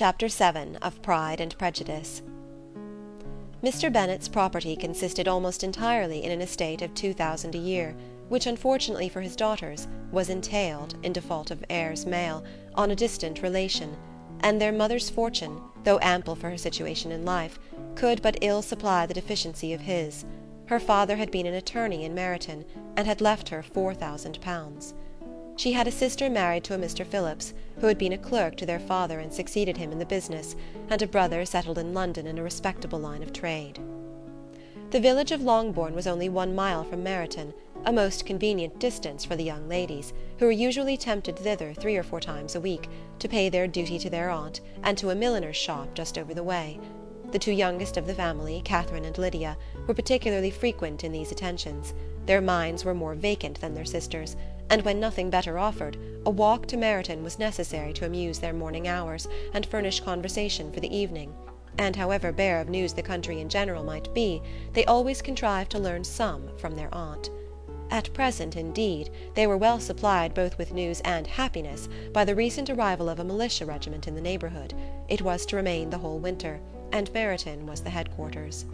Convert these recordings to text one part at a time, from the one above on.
Chapter 7 of Pride and Prejudice. Mr. Bennet's property consisted almost entirely in an estate of 2,000 a year, which, unfortunately for his daughters, was entailed, in default of heirs male, on a distant relation, and their mother's fortune, though ample for her situation in life, could but ill supply the deficiency of his. Her father had been an attorney in Meryton, and had left her £4,000. She had a sister married to a Mr. Phillips, who had been a clerk to their father and succeeded him in the business, and a brother settled in London in a respectable line of trade. The village of Longbourn was only 1 mile from Meryton, a most convenient distance for the young ladies, who were usually tempted thither 3 or 4 times a week, to pay their duty to their aunt, and to a milliner's shop just over the way. The 2 youngest of the family, Catherine and Lydia, were particularly frequent in these attentions. Their minds were more vacant than their sisters', and when nothing better offered, a walk to Meryton was necessary to amuse their morning hours and furnish conversation for the evening, and however bare of news the country in general might be, they always contrived to learn some from their aunt. At present, indeed, they were well supplied both with news and happiness by the recent arrival of a militia regiment in the neighbourhood. It was to remain the whole winter, and Meryton was the headquarters.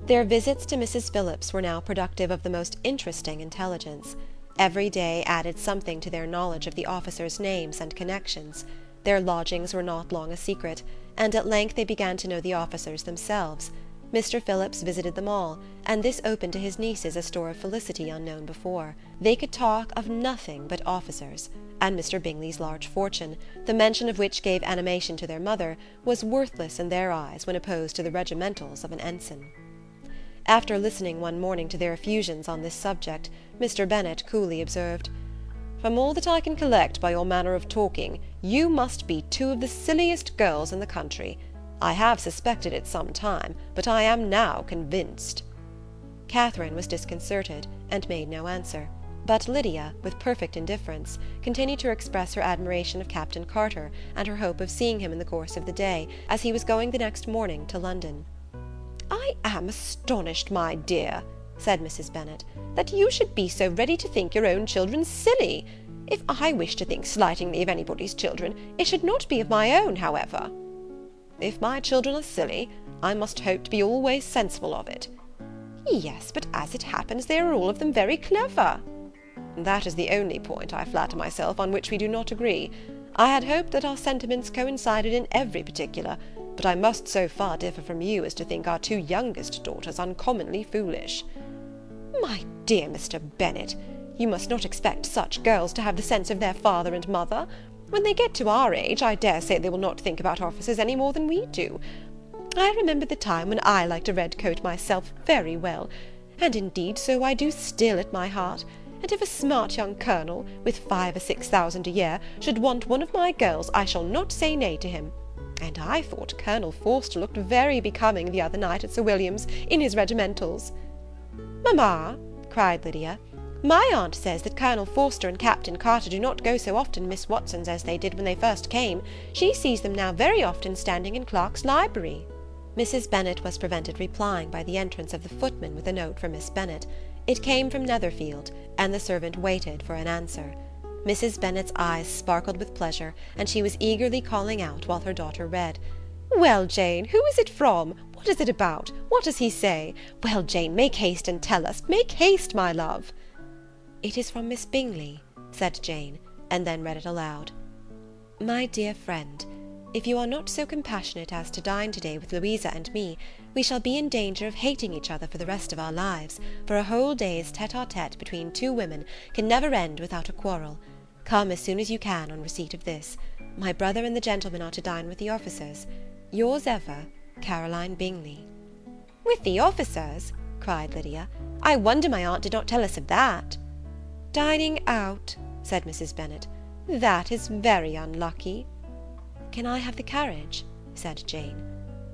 Their visits to Mrs. Phillips were now productive of the most interesting intelligence. Every day added something to their knowledge of the officers' names and connections. Their lodgings were not long a secret, and at length they began to know the officers themselves. Mr. Phillips visited them all, and this opened to his nieces a store of felicity unknown before. They could talk of nothing but officers, and Mr. Bingley's large fortune, the mention of which gave animation to their mother, was worthless in their eyes when opposed to the regimentals of an ensign. After listening one morning to their effusions on this subject, Mr. Bennet coolly observed, "From all that I can collect by your manner of talking, you must be 2 of the silliest girls in the country. I have suspected it some time, but I am now convinced." Catherine was disconcerted, and made no answer, but Lydia, with perfect indifference, continued to express her admiration of Captain Carter, and her hope of seeing him in the course of the day, as he was going the next morning to London. "I am astonished, my dear," said Mrs. Bennet, "that you should be so ready to think your own children silly. If I wish to think slightingly of anybody's children, it should not be of my own, however." "If my children are silly, I must hope to be always sensible of it." "Yes, but as it happens, they are all of them very clever." "That is the only point, I flatter myself, on which we do not agree. I had hoped that our sentiments coincided in every particular, but I must so far differ from you as to think our 2 youngest daughters uncommonly foolish." "My dear Mr. Bennet, you must not expect such girls to have the sense of their father and mother. When they get to our age, I dare say they will not think about officers any more than we do. I remember the time when I liked a red coat myself very well, and indeed so I do still at my heart, and if a smart young colonel, with 5,000 or 6,000 a year, should want one of my girls, I shall not say nay to him. And I thought Colonel Forster looked very becoming the other night at Sir William's, in his regimentals." "Mamma," cried Lydia, "my aunt says that Colonel Forster and Captain Carter do not go so often to Miss Watson's as they did when they first came. She sees them now very often standing in Clark's library." Mrs. Bennet was prevented replying by the entrance of the footman with a note for Miss Bennet. It came from Netherfield, and the servant waited for an answer. Mrs. Bennet's eyes sparkled with pleasure, and she was eagerly calling out while her daughter read. "Well, Jane, who is it from? What is it about? What does he say? Well, Jane, make haste and tell us. Make haste, my love." "It is from Miss Bingley," said Jane, and then read it aloud. "My dear friend, if you are not so compassionate as to dine to-day with Louisa and me, we shall be in danger of hating each other for the rest of our lives, for a whole day's tete-a-tete between 2 women can never end without a quarrel. Come as soon as you can on receipt of this. My brother and the gentlemen are to dine with the officers. Yours ever, Caroline Bingley." "With the officers?" cried Lydia. "I wonder my aunt did not tell us of that." "Dining out," said Mrs. Bennet. "That is very unlucky." "Can I have the carriage?" said Jane.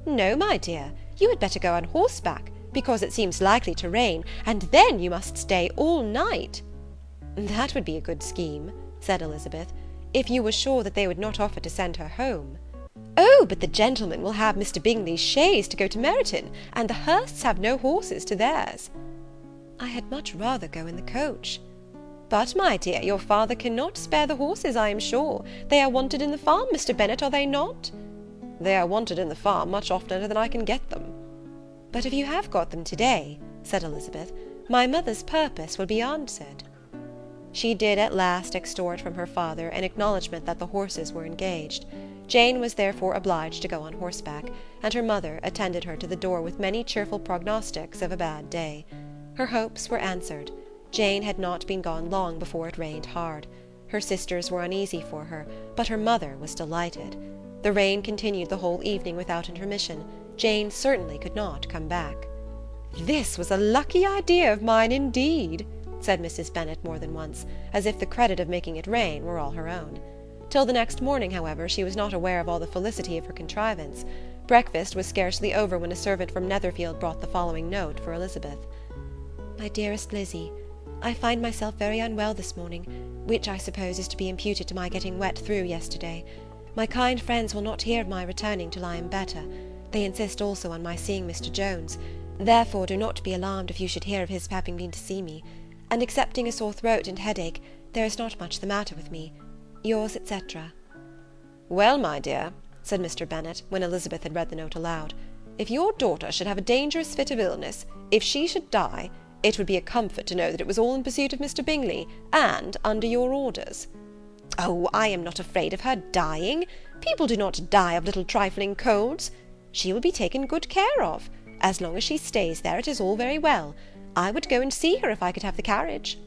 "No, my dear, you had better go on horseback, because it seems likely to rain, and then you must stay all night." "That would be a good scheme," said Elizabeth, "if you were sure that they would not offer to send her home." "Oh, but the gentlemen will have Mr. Bingley's chaise to go to Meryton, and the Hursts have no horses to theirs." "I had much rather go in the coach." "But, my dear, your father cannot spare the horses, I am sure. They are wanted in the farm, Mr. Bennet, are they not?" "They are wanted in the farm much oftener than I can get them." "But if you have got them to-day," said Elizabeth, "my mother's purpose will be answered." She did at last extort from her father an acknowledgment that the horses were engaged. Jane was therefore obliged to go on horseback, and her mother attended her to the door with many cheerful prognostics of a bad day. Her hopes were answered. Jane had not been gone long before it rained hard. Her sisters were uneasy for her, but her mother was delighted. The rain continued the whole evening without intermission. Jane certainly could not come back. "This was a lucky idea of mine indeed," said Mrs. Bennet more than once, as if the credit of making it rain were all her own. Till the next morning, however, she was not aware of all the felicity of her contrivance. Breakfast was scarcely over when a servant from Netherfield brought the following note for Elizabeth. My dearest Lizzie, I find myself very unwell this morning, which I suppose is to be imputed to my getting wet through yesterday. My kind friends will not hear of my returning till I am better. They insist also on my seeing Mr. Jones. Therefore do not be alarmed if you should hear of his having been to see me. And excepting a sore throat and headache, there is not much the matter with me. Yours, etc. "Well, my dear," said Mr. Bennet, when Elizabeth had read the note aloud, "if your daughter should have a dangerous fit of illness, if she should die, it would be a comfort to know that it was all in pursuit of Mr. Bingley, and under your orders." "Oh, I am not afraid of her dying. People do not die of little trifling colds. She will be taken good care of. As long as she stays there, it is all very well. I would go and see her if I could have the carriage."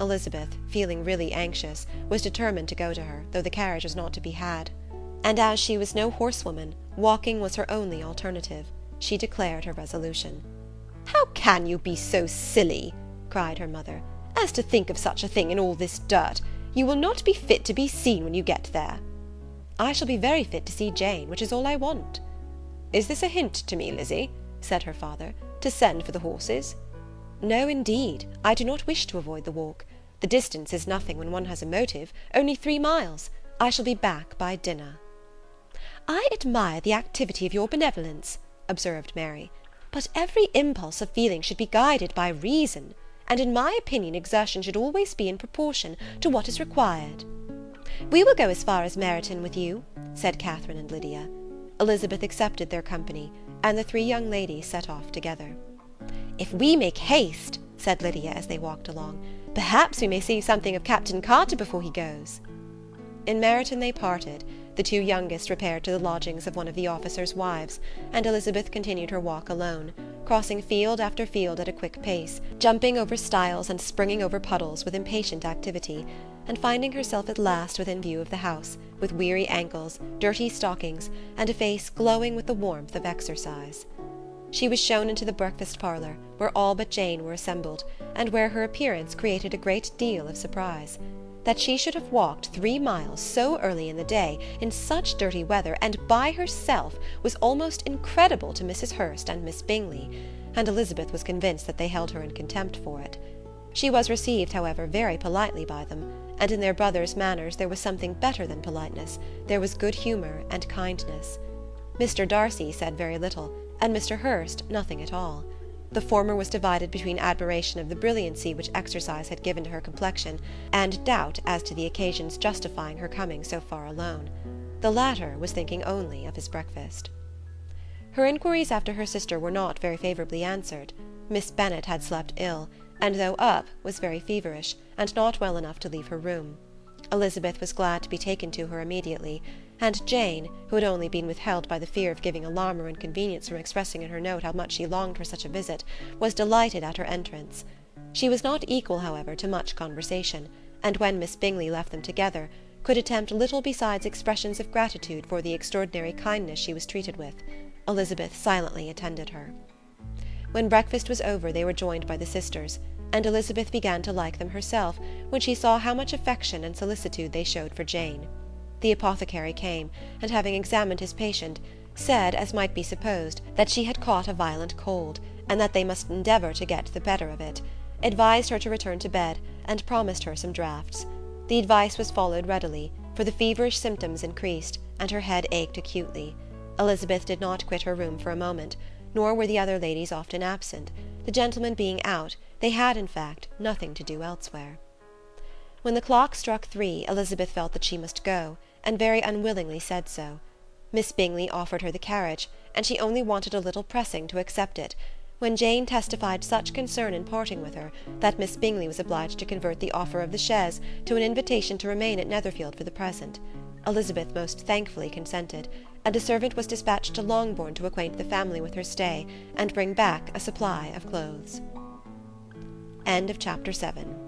Elizabeth, feeling really anxious, was determined to go to her, though the carriage was not to be had. And as she was no horsewoman, walking was her only alternative. She declared her resolution. "How can you be so silly," cried her mother, "as to think of such a thing in all this dirt? You will not be fit to be seen when you get there." "I shall be very fit to see Jane, which is all I want." "Is this a hint to me, Lizzie," said her father, "to send for the horses?" "No, indeed, I do not wish to avoid the walk. The distance is nothing when one has a motive, only 3 miles. I shall be back by dinner." "I admire the activity of your benevolence," observed Mary, "but every impulse of feeling should be guided by reason, and in my opinion exertion should always be in proportion to what is required." "We will go as far as Meryton with you," said Catherine and Lydia. Elizabeth accepted their company, and the 3 young ladies set off together. "If we make haste," said Lydia as they walked along, "perhaps we may see something of Captain Carter before he goes." In Meryton they parted. The 2 youngest repaired to the lodgings of one of the officers' wives, and Elizabeth continued her walk alone, crossing field after field at a quick pace, jumping over stiles and springing over puddles with impatient activity, and finding herself at last within view of the house, with weary ankles, dirty stockings, and a face glowing with the warmth of exercise. She was shown into the breakfast parlour, where all but Jane were assembled, and where her appearance created a great deal of surprise. That she should have walked 3 miles so early in the day, in such dirty weather, and by herself, was almost incredible to Mrs. Hurst and Miss Bingley, and Elizabeth was convinced that they held her in contempt for it. She was received, however, very politely by them, and in their brother's manners there was something better than politeness, there was good humour and kindness. Mr. Darcy said very little, and Mr. Hurst nothing at all. The former was divided between admiration of the brilliancy which exercise had given to her complexion, and doubt as to the occasions justifying her coming so far alone. The latter was thinking only of his breakfast. Her inquiries after her sister were not very favourably answered. Miss Bennet had slept ill, and though up, was very feverish, and not well enough to leave her room. Elizabeth was glad to be taken to her immediately, and Jane, who had only been withheld by the fear of giving alarm or inconvenience from expressing in her note how much she longed for such a visit, was delighted at her entrance. She was not equal, however, to much conversation, and when Miss Bingley left them together, could attempt little besides expressions of gratitude for the extraordinary kindness she was treated with. Elizabeth silently attended her. When breakfast was over they were joined by the sisters, and Elizabeth began to like them herself when she saw how much affection and solicitude they showed for Jane. The apothecary came, and having examined his patient, said, as might be supposed, that she had caught a violent cold, and that they must endeavour to get the better of it, advised her to return to bed, and promised her some draughts. The advice was followed readily, for the feverish symptoms increased, and her head ached acutely. Elizabeth did not quit her room for a moment, nor were the other ladies often absent. The gentlemen being out, they had, in fact, nothing to do elsewhere. When the clock struck 3, Elizabeth felt that she must go, and very unwillingly said so. Miss Bingley offered her the carriage, and she only wanted a little pressing to accept it, when Jane testified such concern in parting with her that Miss Bingley was obliged to convert the offer of the chaise to an invitation to remain at Netherfield for the present. Elizabeth most thankfully consented, and a servant was dispatched to Longbourn to acquaint the family with her stay, and bring back a supply of clothes. End of chapter 7.